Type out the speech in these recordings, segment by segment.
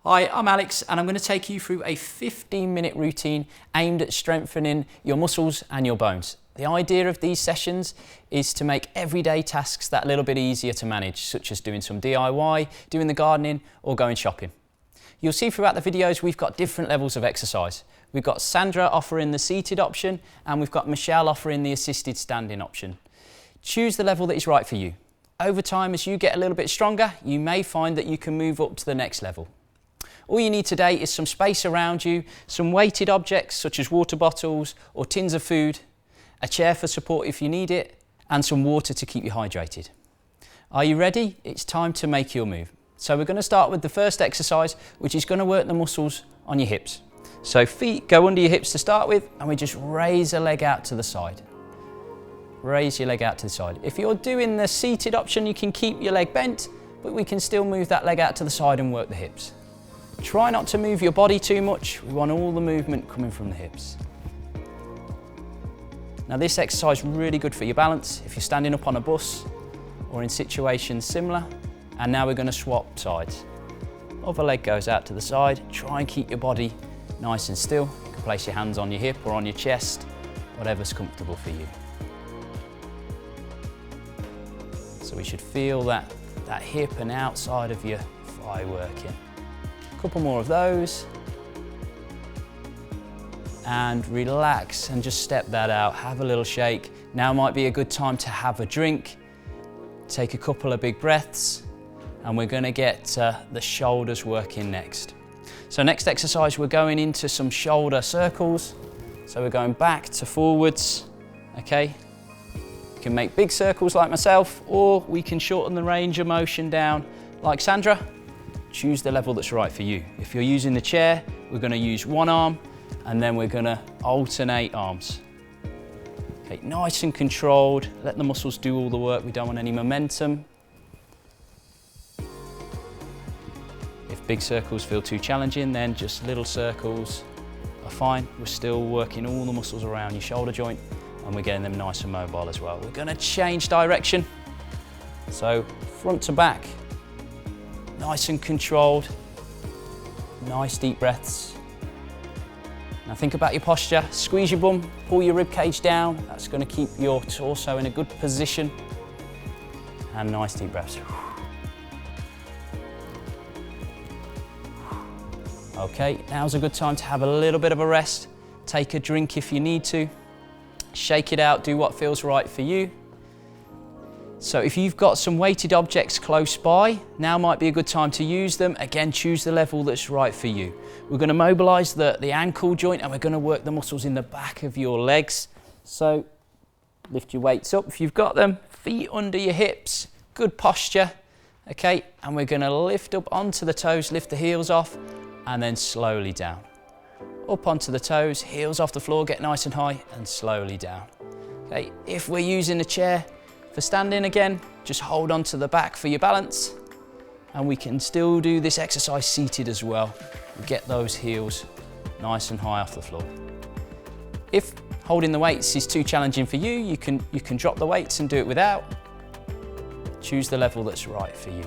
Hi, I'm Alex and I'm going to take you through a 15-minute routine aimed at strengthening your muscles and your bones. The idea of these sessions is to make everyday tasks that little bit easier to manage, such as doing some DIY, doing the gardening or going shopping. You'll see throughout the videos we've got different levels of exercise. We've got Sandra offering the seated option and we've got Michelle offering the assisted standing option. Choose the level that is right for you. Over time, as you get a little bit stronger, you may find that you can move up to the next level. All you need today is some space around you, some weighted objects such as water bottles or tins of food, a chair for support if you need it, and some water to keep you hydrated. Are you ready? It's time to make your move. So we're going to start with the first exercise, which is going to work the muscles on your hips. So feet go under your hips to start with, and we just raise a leg out to the side. Raise your leg out to the side. If you're doing the seated option, you can keep your leg bent, but we can still move that leg out to the side and work the hips. Try not to move your body too much. We want all the movement coming from the hips. Now this exercise is really good for your balance if you're standing up on a bus or in situations similar. And now we're going to swap sides. Other leg goes out to the side. Try and keep your body nice and still. You can place your hands on your hip or on your chest, whatever's comfortable for you. So we should feel that hip and outside of your thigh working. Couple more of those, and relax and just step that out, have a little shake. Now might be a good time to have a drink, take a couple of big breaths, and we're going to get the shoulders working next. So next exercise, we're going into some shoulder circles. So we're going back to forwards, okay? You can make big circles like myself, or we can shorten the range of motion down like Sandra. Choose the level that's right for you. If you're using the chair, we're going to use one arm and then we're going to alternate arms. Okay, nice and controlled. Let the muscles do all the work. We don't want any momentum. If big circles feel too challenging, then just little circles are fine. We're still working all the muscles around your shoulder joint and we're getting them nice and mobile as well. We're going to change direction. So front to back. Nice and controlled, nice deep breaths. Now think about your posture, squeeze your bum, pull your rib cage down. That's going to keep your torso in a good position. And nice deep breaths. Okay, now's a good time to have a little bit of a rest. Take a drink if you need to. Shake it out, do what feels right for you. So if you've got some weighted objects close by, now might be a good time to use them. Again, choose the level that's right for you. We're going to mobilise the ankle joint and we're going to work the muscles in the back of your legs. So lift your weights up if you've got them, feet under your hips, good posture. Okay, and we're going to lift up onto the toes, lift the heels off and then slowly down. Up onto the toes, heels off the floor, get nice and high and slowly down. Okay, if we're using a chair, for standing again, just hold on to the back for your balance and we can still do this exercise seated as well. Get those heels nice and high off the floor. If holding the weights is too challenging for you, you can drop the weights and do it without. Choose the level that's right for you.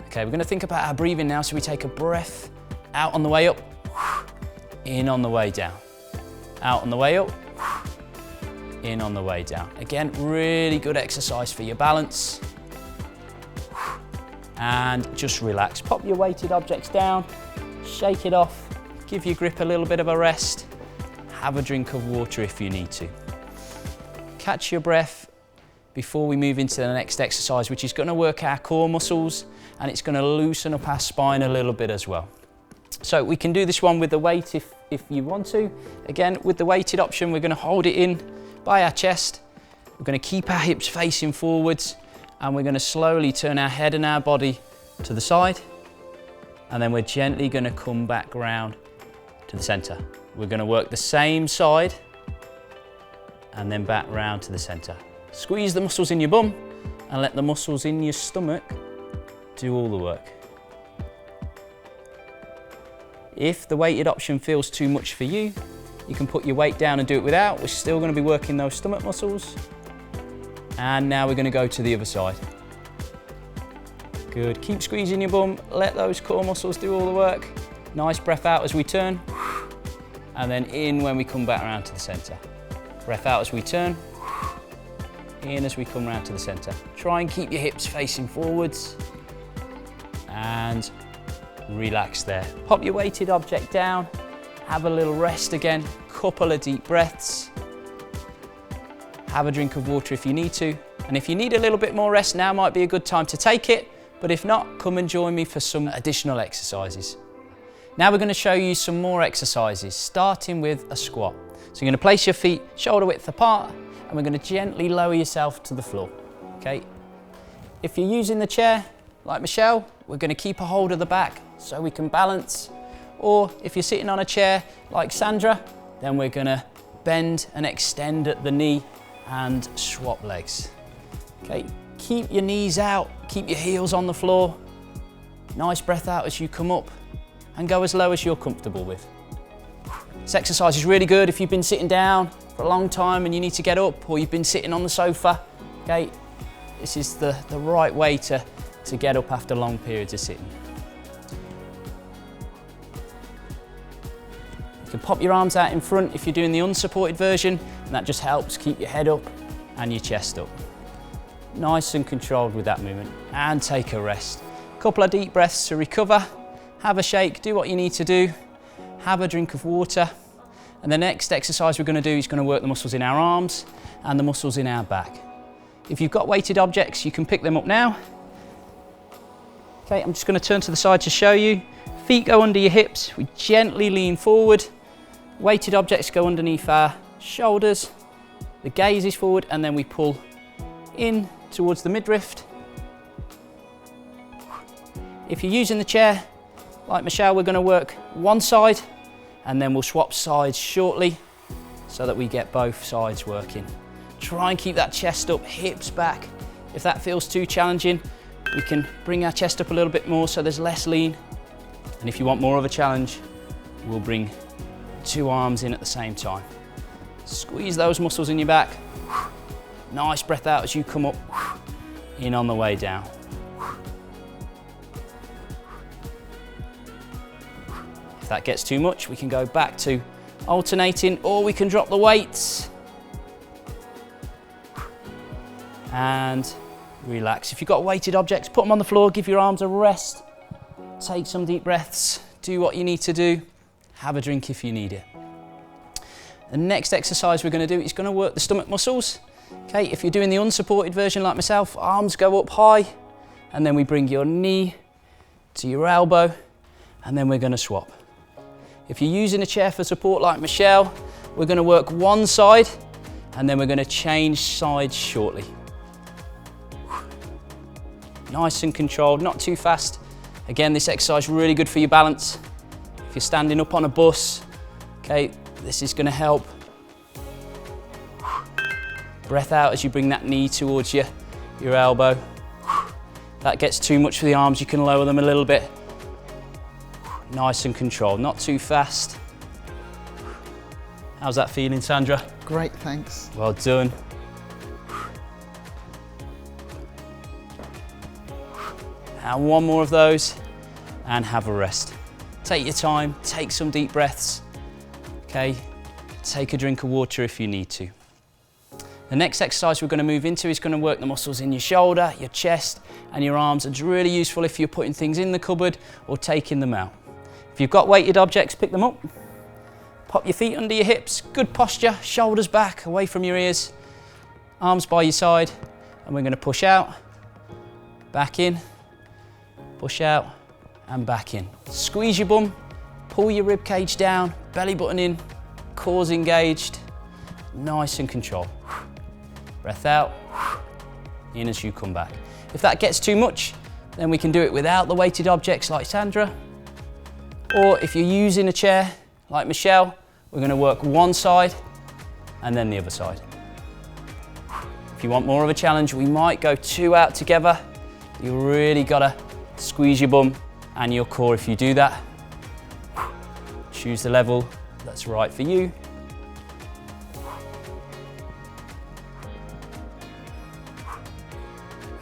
Okay, we're going to think about our breathing now, so we take a breath out on the way up, in on the way down, out on the way up, in on the way down. Again, really good exercise for your balance. And just relax. Pop your weighted objects down, shake it off, give your grip a little bit of a rest. Have a drink of water if you need to. Catch your breath before we move into the next exercise, which is going to work our core muscles and it's going to loosen up our spine a little bit as well. So we can do this one with the weight if you want to. Again, with the weighted option, we're going to hold it in by our chest. We're going to keep our hips facing forwards and we're going to slowly turn our head and our body to the side and then we're gently going to come back round to the centre. We're going to work the same side and then back round to the centre. Squeeze the muscles in your bum and let the muscles in your stomach do all the work. If the weighted option feels too much for you, you can put your weight down and do it without. We're still going to be working those stomach muscles. And now we're going to go to the other side. Good, keep squeezing your bum, let those core muscles do all the work. Nice breath out as we turn, and then in when we come back around to the center. Breath out as we turn, in as we come round to the center. Try and keep your hips facing forwards, and relax there. Pop your weighted object down, have a little rest again, couple of deep breaths. Have a drink of water if you need to, and if you need a little bit more rest, now might be a good time to take it, but if not, come and join me for some additional exercises. Now we're going to show you some more exercises, starting with a squat. So you're going to place your feet shoulder width apart, and we're going to gently lower yourself to the floor, okay? If you're using the chair, like Michelle, we're going to keep a hold of the back so we can balance. Or if you're sitting on a chair like Sandra, then we're going to bend and extend at the knee and swap legs. Okay, keep your knees out, keep your heels on the floor. Nice breath out as you come up, and go as low as you're comfortable with. This exercise is really good if you've been sitting down for a long time and you need to get up, or you've been sitting on the sofa. Okay, this is the right way to get up after long periods of sitting. You can pop your arms out in front if you're doing the unsupported version, and that just helps keep your head up and your chest up. Nice and controlled with that movement, and take a rest. Couple of deep breaths to recover, have a shake, do what you need to do, have a drink of water, and the next exercise we're going to do is going to work the muscles in our arms and the muscles in our back. If you've got weighted objects, you can pick them up now. Okay, I'm just going to turn to the side to show you. Feet go under your hips, we gently lean forward, weighted objects go underneath our shoulders, the gaze is forward, and then we pull in towards the midriff. If you're using the chair, like Michelle, we're going to work one side, and then we'll swap sides shortly so that we get both sides working. Try and keep that chest up, hips back. If that feels too challenging, we can bring our chest up a little bit more so there's less lean. And if you want more of a challenge, we'll bring two arms in at the same time. Squeeze those muscles in your back. Nice breath out as you come up, in on the way down. If that gets too much, we can go back to alternating, or we can drop the weights. And relax. If you've got weighted objects, put them on the floor, give your arms a rest. Take some deep breaths, do what you need to do. Have a drink if you need it. The next exercise we're going to do is going to work the stomach muscles. Okay, if you're doing the unsupported version like myself, arms go up high, and then we bring your knee to your elbow, and then we're going to swap. If you're using a chair for support like Michelle, we're going to work one side, and then we're going to change sides shortly. Nice and controlled, not too fast. Again, this exercise is really good for your balance. If you're standing up on a bus, okay, this is going to help. Breath out as you bring that knee towards your elbow. That gets too much for the arms, you can lower them a little bit. Nice and controlled, not too fast. How's that feeling, Sandra? Great, thanks. Well done. And one more of those, and have a rest. Take your time, take some deep breaths. Okay, take a drink of water if you need to. The next exercise we're going to move into is going to work the muscles in your shoulder, your chest, and your arms. It's really useful if you're putting things in the cupboard or taking them out. If you've got weighted objects, pick them up. Pop your feet under your hips, good posture, shoulders back, away from your ears, arms by your side, and we're going to push out, back in, push out, and back in. Squeeze your bum, pull your rib cage down, belly button in, core's engaged, nice and controlled. Breath out, in as you come back. If that gets too much, then we can do it without the weighted objects like Sandra. Or if you're using a chair like Michelle, we're going to work one side and then the other side. If you want more of a challenge, we might go two out together. You really got to squeeze your bum and your core if you do that. Choose the level that's right for you.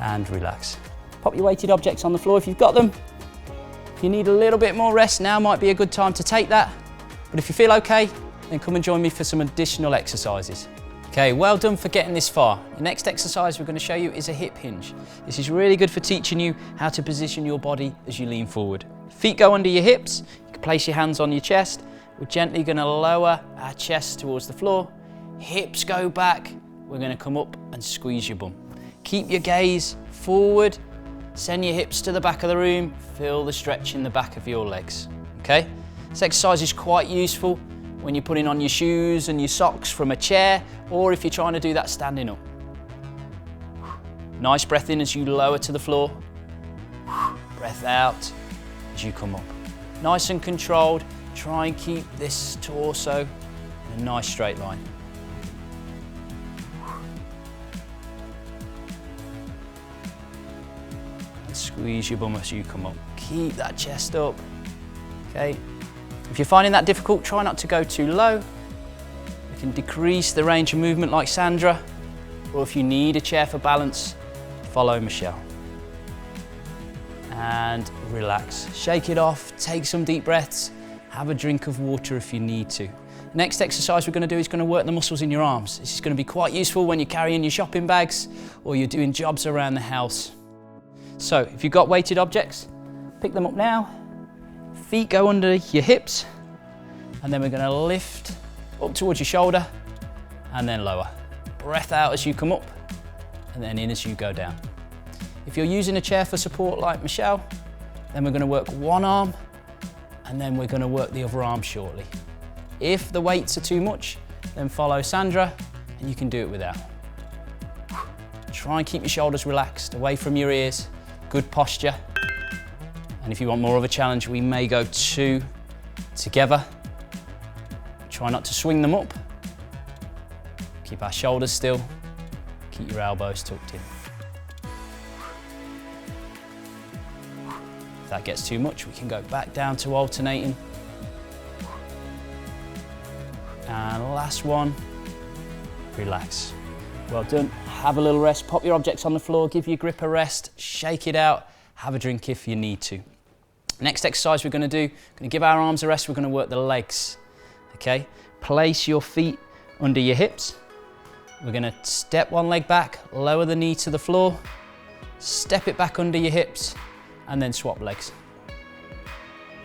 And relax. Pop your weighted objects on the floor if you've got them. If you need a little bit more rest, now might be a good time to take that. But if you feel okay, then come and join me for some additional exercises. Okay, well done for getting this far. The next exercise we're going to show you is a hip hinge. This is really good for teaching you how to position your body as you lean forward. Feet go under your hips. You can place your hands on your chest. We're gently going to lower our chest towards the floor. Hips go back. We're going to come up and squeeze your bum. Keep your gaze forward. Send your hips to the back of the room. Feel the stretch in the back of your legs. Okay? This exercise is quite useful when you're putting on your shoes and your socks from a chair, or if you're trying to do that standing up. Nice breath in as you lower to the floor. Breath out as you come up. Nice and controlled. Try and keep this torso in a nice straight line. And squeeze your bum as you come up. Keep that chest up. Okay. If you're finding that difficult, try not to go too low. You can decrease the range of movement like Sandra, or if you need a chair for balance, follow Michelle. And relax. Shake it off, take some deep breaths, have a drink of water if you need to. Next exercise we're going to do is going to work the muscles in your arms. This is going to be quite useful when you're carrying your shopping bags or you're doing jobs around the house. So if you've got weighted objects, pick them up now. Feet go under your hips, and then we're going to lift up towards your shoulder and then lower. Breath out as you come up and then in as you go down. If you're using a chair for support like Michelle, then we're going to work one arm and then we're going to work the other arm shortly. If the weights are too much, then follow Sandra and you can do it without. Try and keep your shoulders relaxed, away from your ears, good posture. And if you want more of a challenge, we may go 2 together. Try not to swing them up. Keep our shoulders still. Keep your elbows tucked in. If that gets too much, we can go back down to alternating. And last one, relax. Well done. Have a little rest. Pop your objects on the floor, give your grip a rest, shake it out, have a drink if you need to. Next exercise we're going to do, going to give our arms a rest, we're going to work the legs. Okay? Place your feet under your hips. We're going to step one leg back, lower the knee to the floor, step it back under your hips, and then swap legs.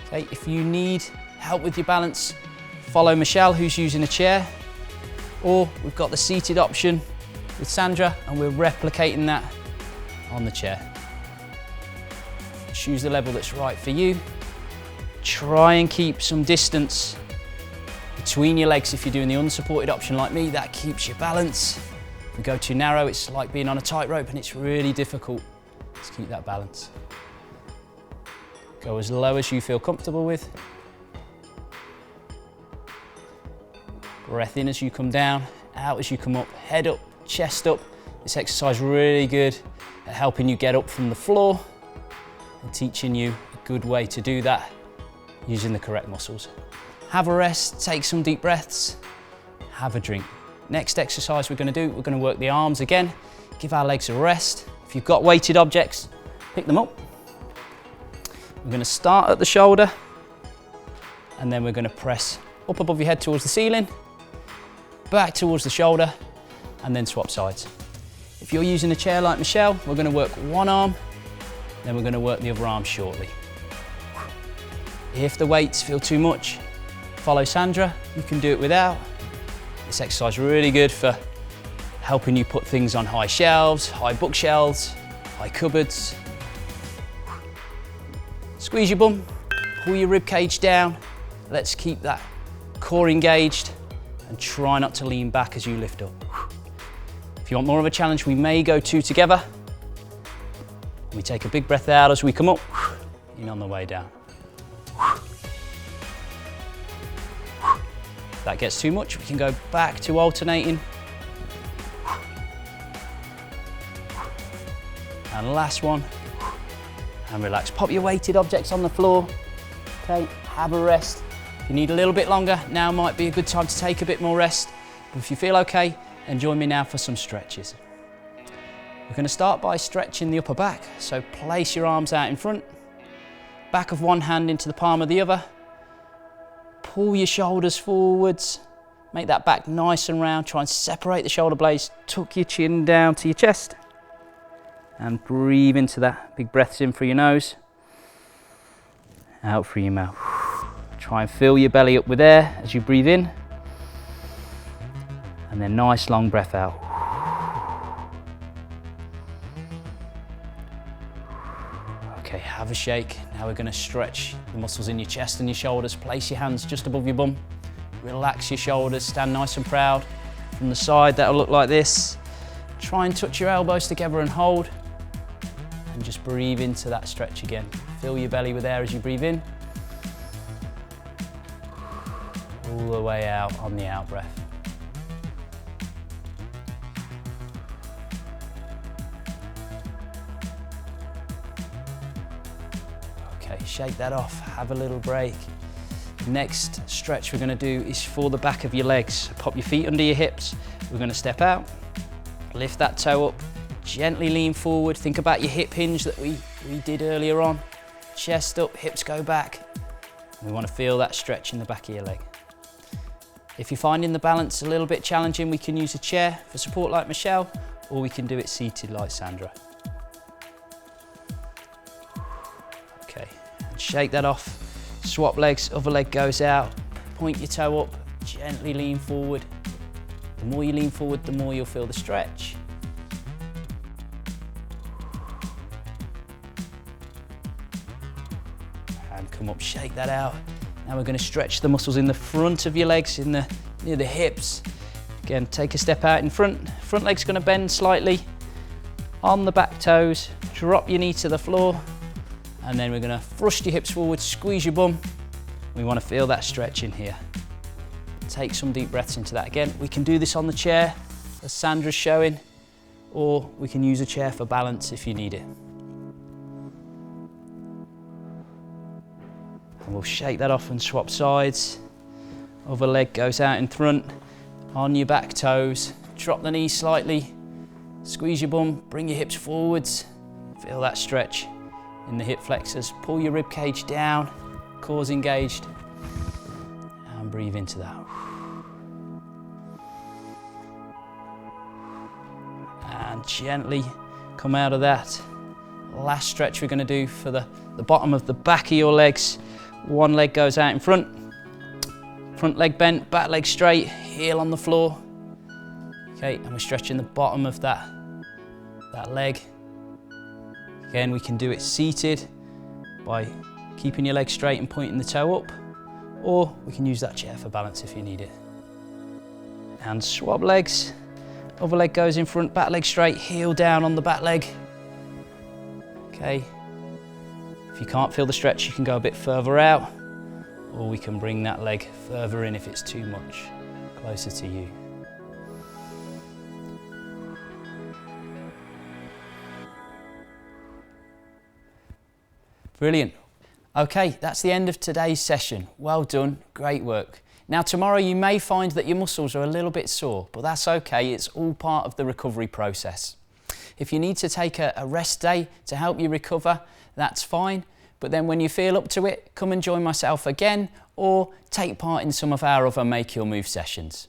Okay? If you need help with your balance, follow Michelle, who's using a chair, or we've got the seated option with Sandra, and we're replicating that on the chair. Choose the level that's right for you. Try and keep some distance between your legs if you're doing the unsupported option like me. That keeps your balance. If we go too narrow, it's like being on a tightrope and it's really difficult to keep that balance. Go as low as you feel comfortable with. Breath in as you come down, out as you come up, head up, chest up. This exercise is really good at helping you get up from the floor and teaching you a good way to do that using the correct muscles. Have a rest, take some deep breaths, have a drink. Next exercise we're going to do, we're going to work the arms again, give our legs a rest. If you've got weighted objects, pick them up. We're going to start at the shoulder and then we're going to press up above your head towards the ceiling, back towards the shoulder, and then swap sides. If you're using a chair like Michelle, we're going to work one arm, then we're going to work the other arm shortly. If the weights feel too much, follow Sandra, you can do it without. This exercise is really good for helping you put things on high shelves, high bookshelves, high cupboards. Squeeze your bum, pull your rib cage down. Let's keep that core engaged and try not to lean back as you lift up. If you want more of a challenge, we may go 2 together. We take a big breath out as we come up, in on the way down. If that gets too much, we can go back to alternating. And last one, and relax. Pop your weighted objects on the floor. Okay, have a rest. If you need a little bit longer, now might be a good time to take a bit more rest. But if you feel okay, then join me now for some stretches. We're going to start by stretching the upper back. So place your arms out in front, back of one hand into the palm of the other. Pull your shoulders forwards, make that back nice and round. Try and separate the shoulder blades, tuck your chin down to your chest and breathe into that. Big breaths in through your nose, out through your mouth. Try and fill your belly up with air as you breathe in, and then nice long breath out. Okay, have a shake. Now we're going to stretch the muscles in your chest and your shoulders. Place your hands just above your bum. Relax your shoulders, stand nice and proud. From the side, that'll look like this. Try and touch your elbows together and hold. And just breathe into that stretch again. Fill your belly with air as you breathe in. All the way out on the out breath. Okay, shake that off, have a little break. Next stretch we're going to do is for the back of your legs. Pop your feet under your hips. We're going to step out, lift that toe up, gently lean forward. Think about your hip hinge that we did earlier on. Chest up, hips go back. We want to feel that stretch in the back of your leg. If you're finding the balance a little bit challenging, we can use a chair for support like Michelle, or we can do it seated like Sandra. Okay, and shake that off. Swap legs, other leg goes out. Point your toe up, gently lean forward. The more you lean forward, the more you'll feel the stretch. And come up, shake that out. Now we're going to stretch the muscles in the front of your legs, near the hips. Again, take a step out in front. Front leg's going to bend slightly on the back toes. Drop your knee to the floor. And then we're going to thrust your hips forward, squeeze your bum. We want to feel that stretch in here. Take some deep breaths into that. Again, we can do this on the chair, as Sandra's showing, or we can use a chair for balance if you need it. And we'll shake that off and swap sides. Other leg goes out in front, on your back toes. Drop the knees slightly, squeeze your bum, bring your hips forwards. Feel that stretch in the hip flexors. Pull your rib cage down, core's engaged, and breathe into that. And gently come out of that. Last stretch we're going to do for the bottom of the back of your legs. One leg goes out in front, front leg bent, back leg straight, heel on the floor. Okay, and we're stretching the bottom of that leg. Again, we can do it seated by keeping your leg straight and pointing the toe up, or we can use that chair for balance if you need it. And swap legs. Other leg goes in front, back leg straight, heel down on the back leg. Okay. If you can't feel the stretch, you can go a bit further out, or we can bring that leg further in if it's too much, closer to you. Brilliant. Okay, that's the end of today's session. Well done, great work. Now tomorrow you may find that your muscles are a little bit sore, but that's okay, it's all part of the recovery process. If you need to take a rest day to help you recover, that's fine, but then when you feel up to it, come and join myself again, or take part in some of our other Make Your Move sessions.